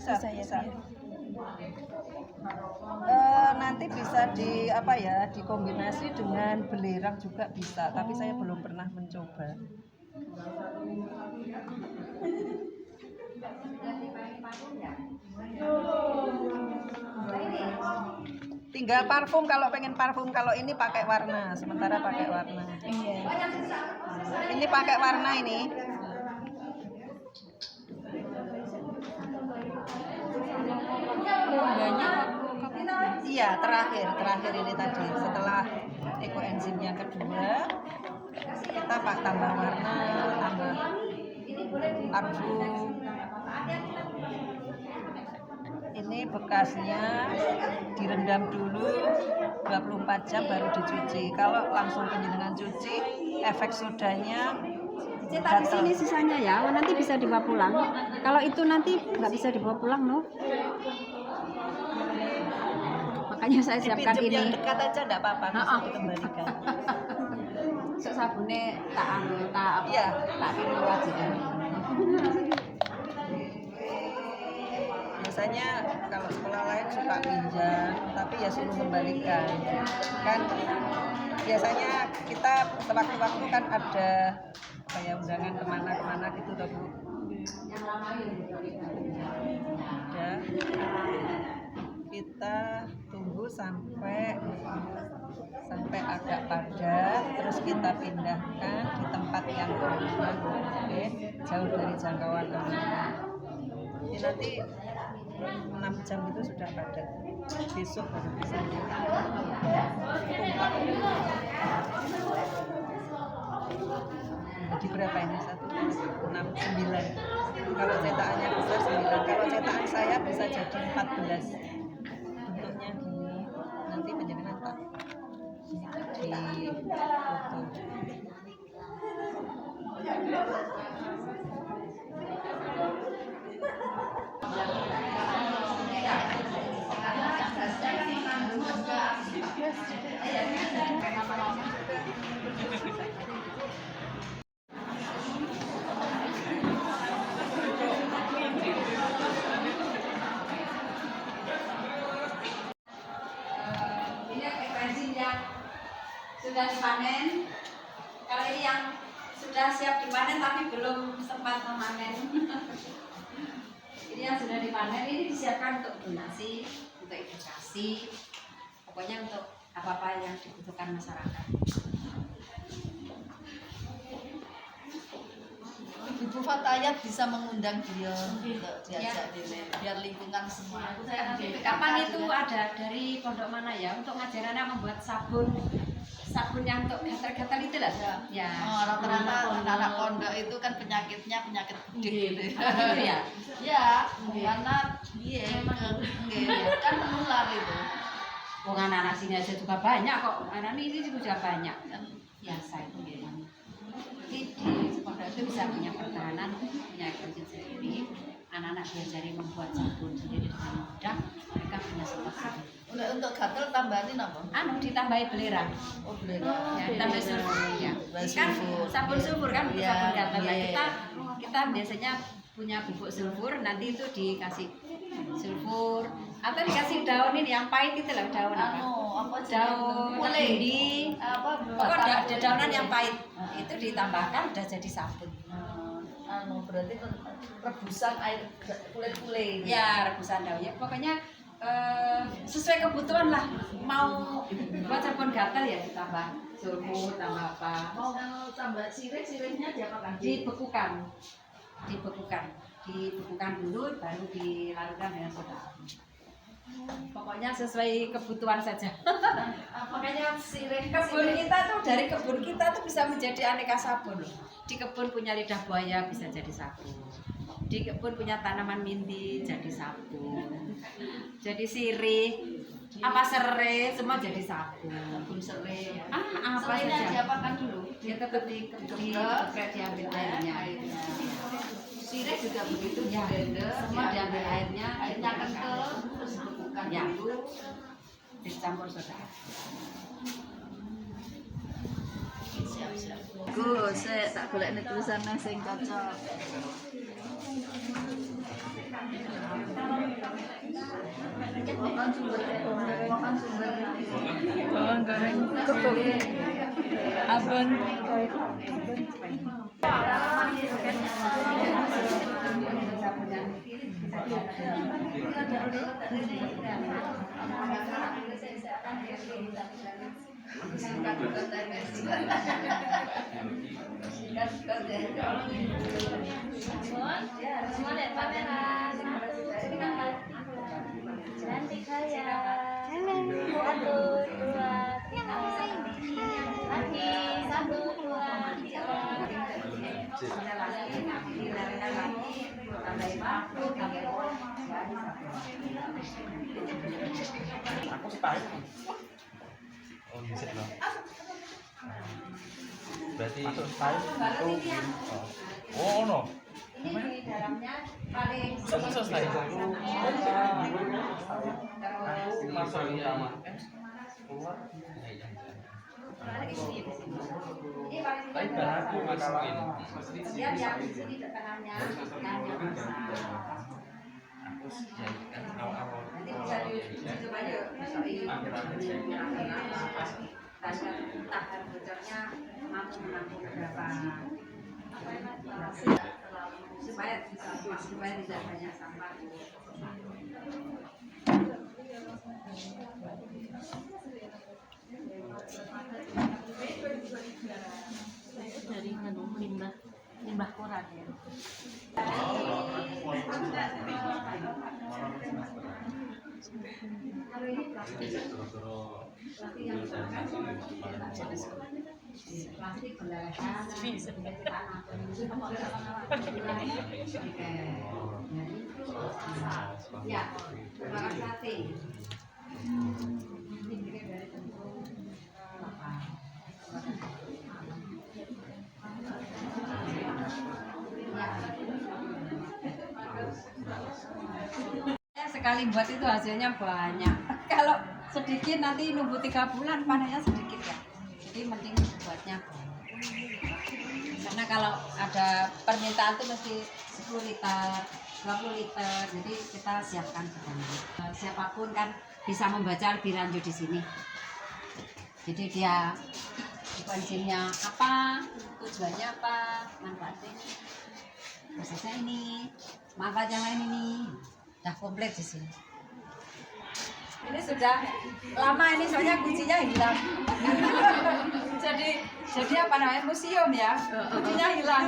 Nanti bisa dikombinasi dengan belerang juga bisa, tapi saya belum pernah mencoba. Tinggal parfum, kalau pengen parfum. Kalau ini pakai warna, sementara pakai warna. Iya. Ini pakai warna ini. Iya, terakhir ini tadi. Setelah ekoenzim yang kedua, kita tambah warna, tambah parfum. Ini bekasnya direndam dulu 24 jam baru dicuci. Kalau langsung penjenengan cuci, efek sodanya Cetak di sini sisanya ya, nanti bisa dibawa pulang. Kalau itu nanti nggak bisa dibawa pulang, no. Makanya saya siapkan dipinjem ini. yang dekat aja enggak apa-apa, bisa dikembalikan. Sabune tak Iya. kirim wajiban. Biasanya kalau sekolah lain suka pinjam, tapi ya suruh kembalikan. Kan biasanya kita sewaktu-waktu kan ada kayak undangan kemana gitu toh Bu. Udah. Kita tunggu sampai agak padat, terus kita pindahkan di tempat yang aman, oke, jauh dari jangkauan anak. Ini nanti 6 jam itu sudah padat. Besok baru bisa tumpah. Jadi berapa ini? 1, 6, 9. Kalau cetakannya besar 9. Kalau cetakan saya bisa jadi 14. Bentuknya gini. Nanti penjenengan tak di foto. Ini ekoenzim yang sudah dipanen. Kalau ini yang sudah siap dipanen tapi belum sempat memanen. Ini yang sudah dipanen, ini disiapkan untuk donasi, untuk edukasi, pokoknya untuk apa-apa yang dibutuhkan masyarakat. Ibu Fatayat bisa mengundang beliau untuk diajak demo biar lingkungan semua. Kapan itu ada dari pondok mana ya untuk ngajarannya membuat sabun yang untuk gatal-gatal itu lah ya. Rata-rata anak pondok itu kan penyakitnya penyakit kudik gitu. Gitu ya. Ya, karena dia kan menular itu. Wong anak-anak sini aja juga banyak kok. Anak ini juga banyak kan biasa itu memang. Jadi di pondok itu bisa punya pertahanan, punya ekoenzim sendiri. Anak-anak diajari membuat sabun sendiri dengan mudah. Mereka punya stok sendiri. Untuk gatel tambahin apa? Ditambahi belerang. Oh, belerang. Ya, tambah sulfur ya. Kan sabun sulfur kan untuk sabun gatal. Kita biasanya punya bubuk sulfur, nanti itu dikasih sulfur atau dikasih daun ini yang pahit itu lah, daun apa? Daun lidi. Pokoknya daunan yang pahit itu ditambahkan udah jadi sabun. Berarti rebusan air kulit-kulit. Ya, rebusan daun ya. Pokoknya sesuai kebutuhan lah. Mau buat sabun gatal ya ditambah sulfur, tambah apa? Mau tambah sirihnya diapakan? Dibekukan dulu baru dilarutkan dengan soda api. Pokoknya sesuai kebutuhan saja. Makanya kebun kita tuh, dari kebun kita tuh bisa menjadi aneka sabun. Di kebun punya lidah buaya bisa jadi sabun. Di kebun punya tanaman minti jadi sabun. Jadi sirih, apa serai semua jadi sabun. Serai. Apa Serainya saja. diapakan dulu? Ya tetap dikeprek diambil airnya. Sirih juga begitu, Ya, blender, semua diambil airnya kental, terus dibekukan Ya. dulu. dicampur soda. Siap-siap. Gus, tak golek tulisannya sing cocok. Makan sumber. Bawang goreng kebun. Abon. Cantik saya. Satu, dua, tiga. Lagi, satu, dua, tiga. Aku style. Oh, bisa dong. Berarti masuk style itu. Oh, no. Ini di dalamnya paling Masuk style itu. Masuk utama. Keluar. ini paling Tapi barang aku masukin. dia yang di sini tekanannya yang besar. Aku yang awal-awal. Nanti bisa dicoba yuk, tahan bocornya mampu menampung berapa supaya tidak banyak sampah. Dari limbah koran ya. Plastik belasan ya, makan sate. Sekali buat itu hasilnya banyak. Kalau sedikit nanti nunggu 3 bulan panennya sedikit ya. Jadi mending buatnya banyak. Karena kalau ada permintaan tuh mesti 10 liter, 20 liter. Jadi kita siapkan banyak. Siapapun kan bisa membaca lebih lanjut di sini. Jadi dia kuncinya apa, tujuannya apa, manfaatnya prosesnya ini, manfaat yang lain ini. Udah komplit di sini. Ini sudah lama ini soalnya kuncinya hilang. jadi apa namanya museum ya, kuncinya hilang.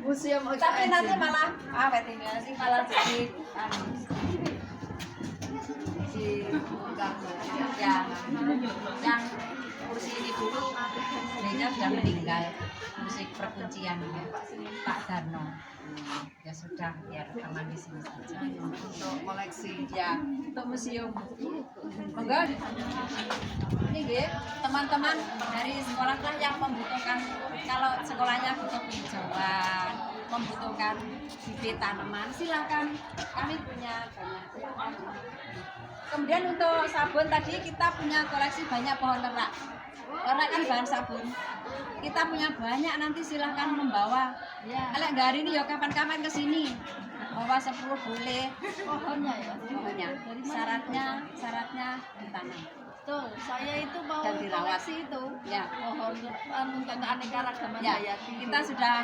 Museum Tapi nanti malah awet ini, nanti malah jadi ya yang kursi ini dulu belinya sudah meninggal, musik perkuncian Pak Darno. Ya sudah, biar aman di sini saja untuk koleksi ya, untuk museum. Monggo ini nggih teman-teman dari sekolah lah yang membutuhkan, kalau sekolahnya butuh hijauan, membutuhkan bibit tanaman, silakan, kami punya banyak. Kemudian untuk sabun tadi kita punya koleksi banyak pohon lerak. Lerak kan bahan sabun. Kita punya banyak, nanti silahkan membawa. ya. Kalau nggak hari ini ya kapan-kapan ke sini. Bawa 10 boleh. Pohonnya ya. Pohonnya. Syaratnya ditanam. Tuh, saya itu mau Dan dirawat. koleksi itu. Ya. Pohon untuk aneka ragaman Ya, hayati. kita sudah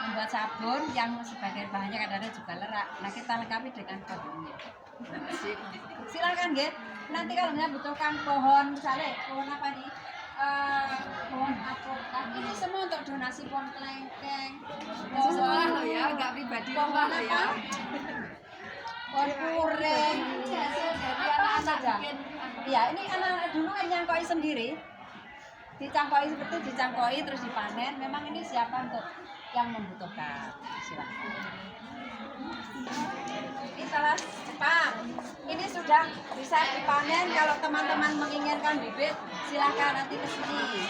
membuat sabun yang sebagian bahannya kadang-kadang juga lerak. Nah, kita lengkapi dengan pohonnya. Silakan, nggih. Nanti kalau nggak butuhkan pohon, misalnya pohon apa nih? Pohon alpukat. Ini semua untuk donasi pohon kelengkeng. Sekolah loh ya, nggak pribadi. Pohon loh apa? Pohon puring. Hasil dari anak saja. Iya, ini anak-anak dulu kan nyangkoi sendiri. Dicangkoi seperti dicangkoi terus dipanen. Memang ini siapa untuk yang membutuhkan. Silakan. Ini talas Jepang. Ini sudah bisa dipanen. Kalau teman-teman menginginkan bibit, silakan nanti ke sini.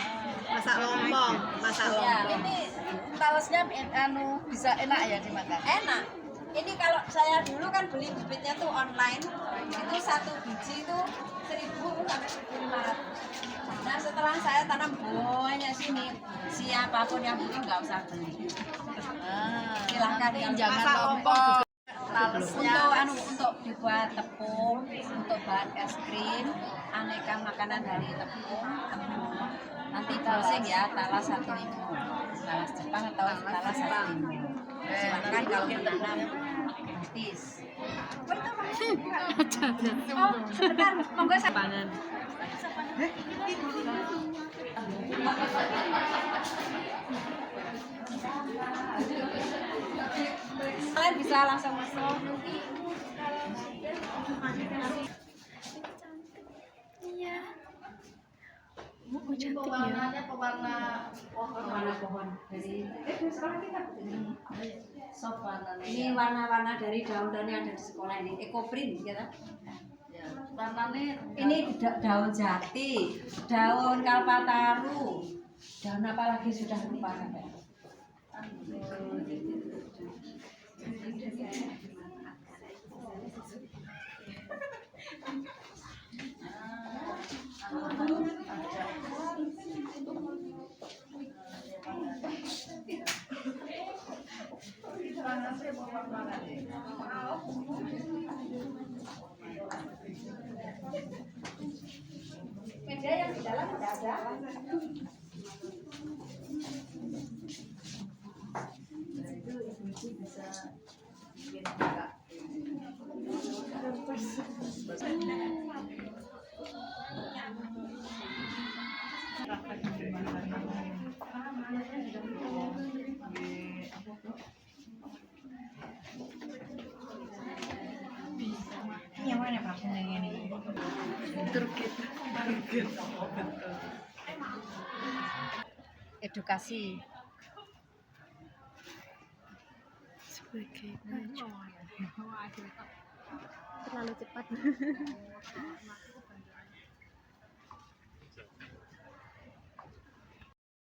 Masak lompong, Ya, ini talasnya bisa enak ya dimakan. enak. Ini kalau saya dulu kan beli bibitnya tuh online, itu satu biji itu 1.000 sampai 1.500. Nah setelah saya tanam banyak sini, siapapun yang butuh nggak usah beli. Silahkan Jangan lompong. untuk dibuat tepung, untuk bahan es krim, aneka makanan dari tepung. Nanti browsing ya, talas 1.000, talas Jepang atau talas 1.000. Silahkan kalau menanam gratis. Oh, sebentar, monggo saya. Kalian bisa langsung masuk. Iya. Oh, Ini cantik ya. pewarnanya pewarna Pohon dari sekolah kita. soft warnanya. Ini warna-warna dari daun-daun yang ada di sekolah ini. Ekoprint ya. Ya, warnanya Ini daun jati, daun kalpataru, daun apa lagi sudah lupa sampai. Meja yang di dalam tidak ada. Yang mana Pak yang ini? Edukasi. Sebagai baju. Terlalu cepat.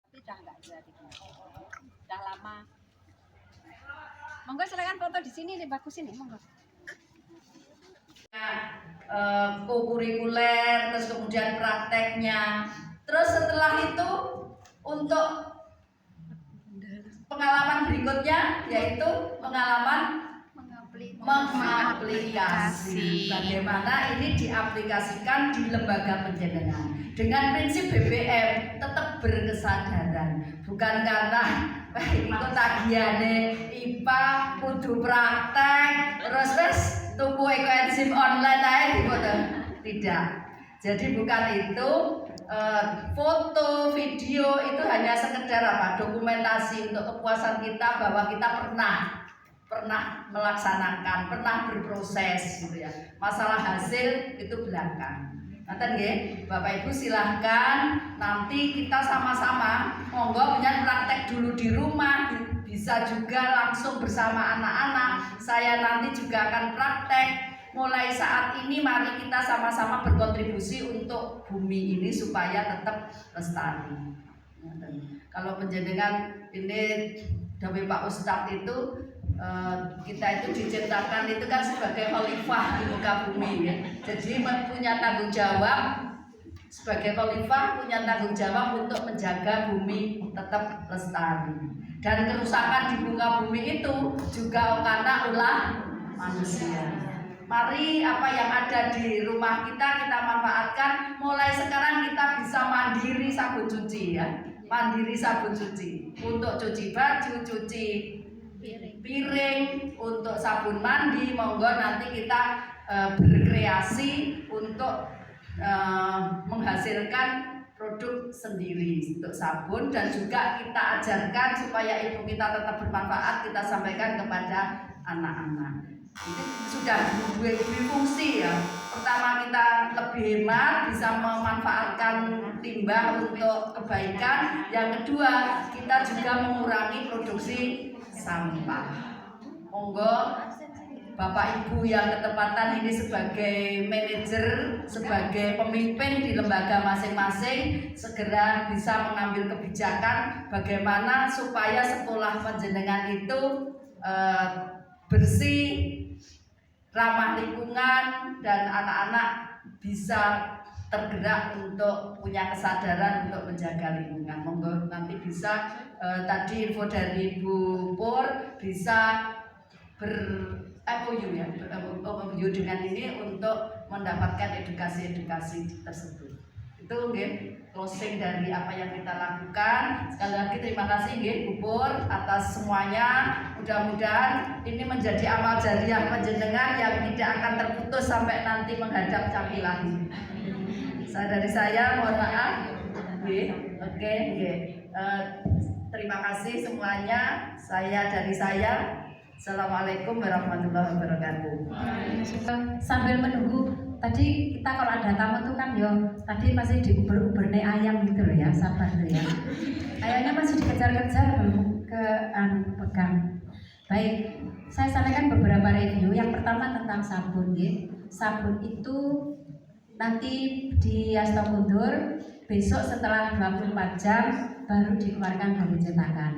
Tapi udah enggak jadi. Udah lama. Monggo silakan foto di sini nih, bagus ini, monggo. Kokurikuler, terus kemudian prakteknya. Terus setelah itu untuk pengalaman berikutnya yaitu pengalaman mengaplikasi. Bagaimana ini diaplikasikan di lembaga penjenengan dengan prinsip BBM tetap berkesadaran, bukan karena ikut tagihannya IPA kudu praktek terus tuku ekoenzim online aja gitu. Tidak. Jadi bukan itu, foto, video itu hanya sekedar apa? Dokumentasi untuk kepuasan kita bahwa kita pernah melaksanakan, pernah berproses gitu ya. Masalah hasil itu belakang. Nanti nggih, Bapak Ibu silahkan nanti kita sama-sama monggo punya praktek dulu di rumah, bisa juga langsung bersama anak-anak. Saya nanti juga akan praktek. Mulai saat ini mari kita sama-sama berkontribusi untuk bumi ini supaya tetap lestari. Kalau penjenengan ini dari Pak Ustadz itu kita itu diciptakan itu kan sebagai khalifah di muka bumi ya. Jadi punya tanggung jawab sebagai khalifah, punya tanggung jawab untuk menjaga bumi tetap lestari. Dan kerusakan di muka bumi itu juga karena ulah manusia. Mari apa yang ada di rumah kita manfaatkan. Mulai sekarang kita bisa mandiri sabun cuci ya. Mandiri sabun cuci untuk cuci baju, cuci piring, untuk sabun mandi. Monggo nanti kita berkreasi untuk menghasilkan produk sendiri untuk sabun, dan juga kita ajarkan supaya ibu kita tetap bermanfaat, kita sampaikan kepada anak-anak. Ini sudah dua fungsi ya. Pertama, kita lebih hemat, bisa memanfaatkan limbah untuk kebaikan. Yang kedua, kita juga mengurangi produksi sampah. Monggo Bapak Ibu yang ketepatan ini sebagai manajer, sebagai pemimpin di lembaga masing-masing segera bisa mengambil kebijakan bagaimana supaya sekolah panjenengan itu bersih, ramah lingkungan, dan anak-anak bisa tergerak untuk punya kesadaran untuk menjaga lingkungan. Monggo nanti bisa tadi info dari Bu Pur bisa MOU ya, MOU dengan ini untuk mendapatkan edukasi-edukasi tersebut. Itu nggih closing dari apa yang kita lakukan. Sekali lagi terima kasih nggih Bu Pur atas semuanya. Mudah-mudahan ini menjadi amal jariah panjenengan yang tidak akan terputus sampai nanti menghadap Capilahi. Dari saya mohon maaf. Nggih. Oke, nggih. Terima kasih semuanya. Dari saya. Assalamualaikum warahmatullahi wabarakatuh. Sambil menunggu, tadi kita kalau ada tamu tuh kan tadi masih diuber-uber nih ayam gitu loh ya, sabar tuh ya. Ayamnya masih dikejar-kejar belum ke pegang. Baik, saya sampaikan beberapa review. Yang pertama tentang sabun ya. Sabun itu nanti di Astamundur besok setelah 24 jam baru dikeluarkan dari cetakan.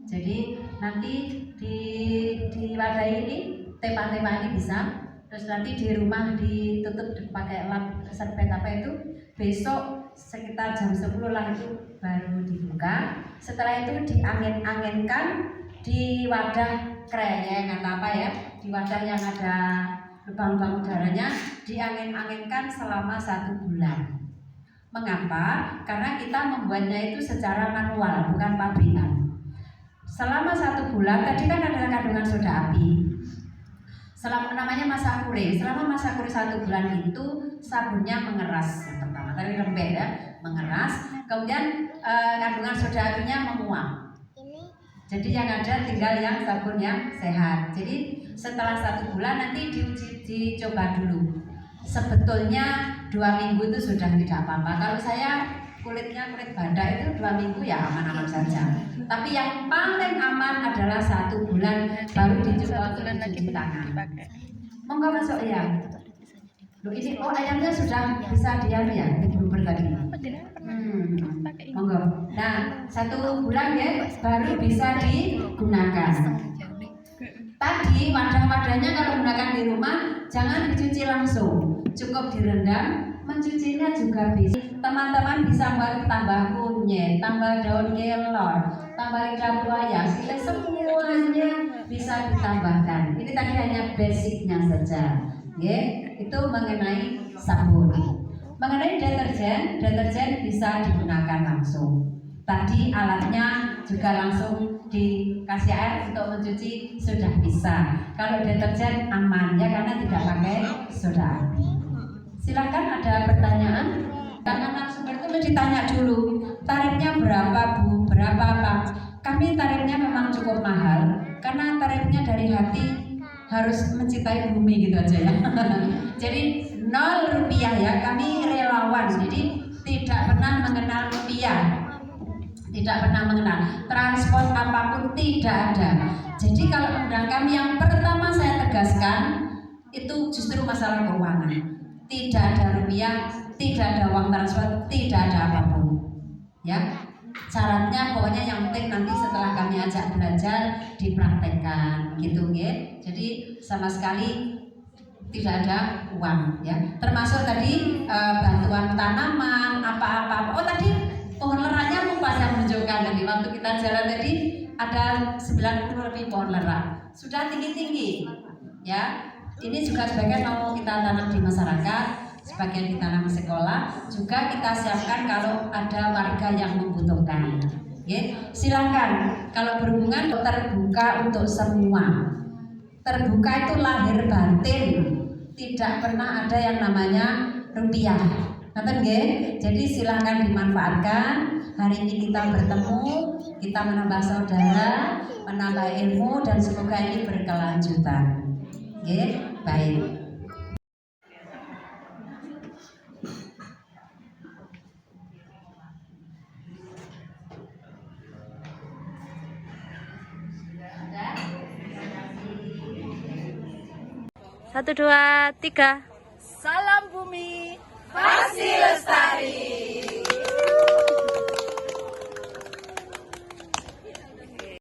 Jadi nanti di wadah ini tema-tema ini bisa, terus nanti di rumah ditutup pakai lap serbet apa itu, besok sekitar jam 10 lah itu baru dibuka. Setelah itu diangin-anginkan di wadah kreyeng atau apa ya, di wadah yang ada lubang-lubang udaranya, diangin-anginkan selama 1 bulan. Mengapa? Karena kita membuatnya itu secara manual, bukan pabrikan. Selama 1 bulan, tadi kan ada kandungan soda api. Namanya masa kure. Selama masa kure 1 bulan itu sabunnya mengeras. Yang pertama, tadi lembek ya, mengeras. Kemudian kandungan soda apinya menguap. Jadi yang ada tinggal yang sabun yang sehat. Jadi setelah 1 bulan nanti dicoba dulu. Sebetulnya 2 minggu itu sudah tidak apa-apa. Kalau saya kulitnya kulit badak itu 2 minggu ya aman-aman saja. Tapi yang paling aman adalah 1 bulan baru dicoba untuk cuci tangan. Monggo masuk ya. Loh ini ayamnya sudah bisa diam ya, belum tadi. Monggo. Nah 1 bulan ya baru bisa digunakan. Tadi wadah-wadahnya kalau gunakan di rumah jangan dicuci langsung, cukup direndam. Mencucinya juga bisa. Teman-teman bisa buat tambah kunyit, tambah daun kelor, tambah lidah buaya, semuanya bisa ditambahkan. Ini tadi hanya basicnya saja. Itu mengenai sabun. Mengenai deterjen bisa digunakan langsung. Tadi alatnya juga langsung dikasih air untuk mencuci sudah bisa. Kalau deterjen aman ya karena tidak pakai soda api. Silakan ada pertanyaan. Karena narasumber itu ditanya dulu tarifnya berapa Bu, berapa Pak. Kami tarifnya memang cukup mahal karena tarifnya dari hati harus mencintai bumi gitu aja ya. Jadi 0 rupiah ya, kami relawan. Jadi tidak pernah mengenal rupiah, tidak pernah mengenal transport apapun tidak ada. Jadi kalau undang kami yang pertama saya tegaskan itu justru masalah keuangan. Tidak ada rupiah, tidak ada uang transport, tidak ada apapun. Ya, syaratnya pokoknya yang penting nanti setelah kami ajak belajar dipraktekkan, gitu ya. Jadi sama sekali tidak ada uang, ya. Termasuk tadi bantuan tanaman, apa-apa. Oh tadi pohon leranya lupa saya menunjukkan tadi waktu kita jalan tadi ada 90 lebih pohon lera, sudah tinggi-tinggi, ya. Ini juga sebagian mau kita tanam di masyarakat, sebagian ditanam di sekolah, juga kita siapkan kalau ada warga yang membutuhkan. Silakan, kalau berhubungan terbuka untuk semua. Terbuka itu lahir batin, tidak pernah ada yang namanya rupiah. Ngerti nggih? Jadi silakan dimanfaatkan. Hari ini kita bertemu, kita menambah saudara, menambah ilmu dan semoga ini berkelanjutan. Nggih, baik. Satu, dua, tiga. Salam bumi. Pasti lestari.